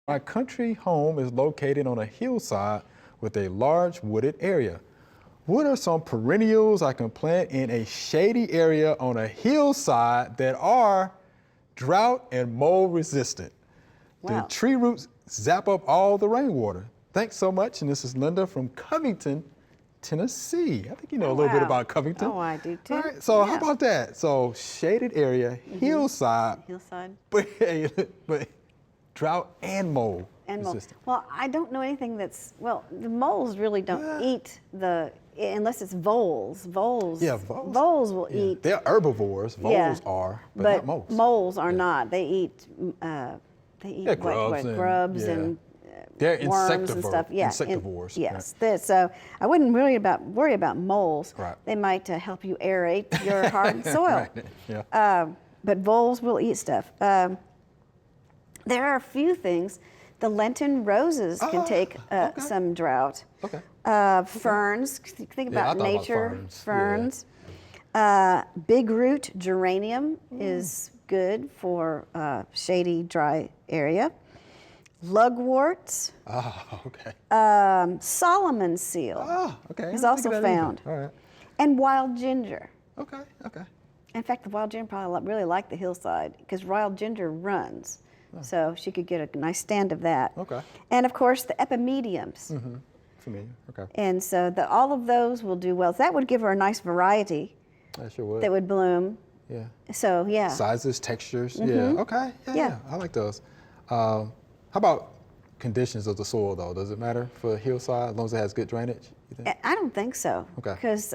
My country home is located on a hillside with a large wooded area. What are some perennials I can plant in a shady area on a hillside that are drought and mold resistant? Wow. The tree roots zap up all the rainwater. Thanks so much. And this is Linda from Covington, Tennessee. I think you know a little bit about Covington. Oh, I do too. All right, so yeah. how about that? So shaded area, hillside, but drought and mold resistant. Well, I don't know anything that's, well, the moles really don't eat unless it's voles. Voles. Yeah, voles. Voles will eat. They're herbivores. Voles are, but not moles. Moles are not. They eat grubs and they're worms and stuff. Yeah, insectivores. Yes. So I wouldn't really worry about moles. Right. They might help you aerate your hard soil. Right. Yeah. But voles will eat stuff. There are a few things. The Lenten roses can take some drought. Okay. Ferns. Think about nature. Ferns. Big root geranium is good for shady, dry area. Lugworts. Oh, okay. Solomon seal is also found. All right. And wild ginger. Okay. Okay. In fact, the wild ginger probably really like the hillside because wild ginger runs. So she could get a nice stand of that. Okay. And of course, the epimediums. Mm-hmm. Familiar. Okay. And so all of those will do well. So that would give her a nice variety. I sure would. That would bloom. Yeah. So yeah. Sizes, textures. Mm-hmm. Yeah. Okay. Yeah. I like those. How about conditions of the soil though? Does it matter for a hillside as long as it has good drainage? You think? I don't think so. Okay. Because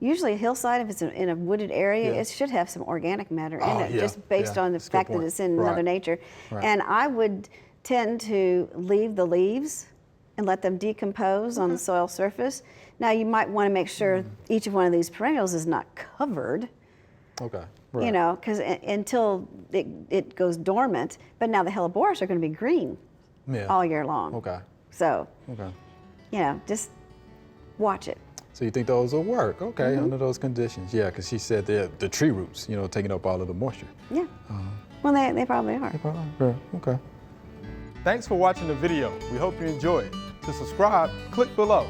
usually a hillside, if it's in a wooded area, it should have some organic matter in it, just based on the fact that it's in Mother Nature. Right. And I would tend to leave the leaves and let them decompose on the soil surface. Now you might want to make sure each of one of these perennials is not covered. Okay. Right. You know, because until it goes dormant. But now the hellebores are going to be green all year long. Okay. So, you know, just watch it. So you think those will work? Okay, under those conditions. Yeah, because she said the tree roots, you know, taking up all of the moisture. Yeah. Well, they probably are. They probably are. Okay. Thanks for watching the video. We hope you enjoyed. To subscribe, click below.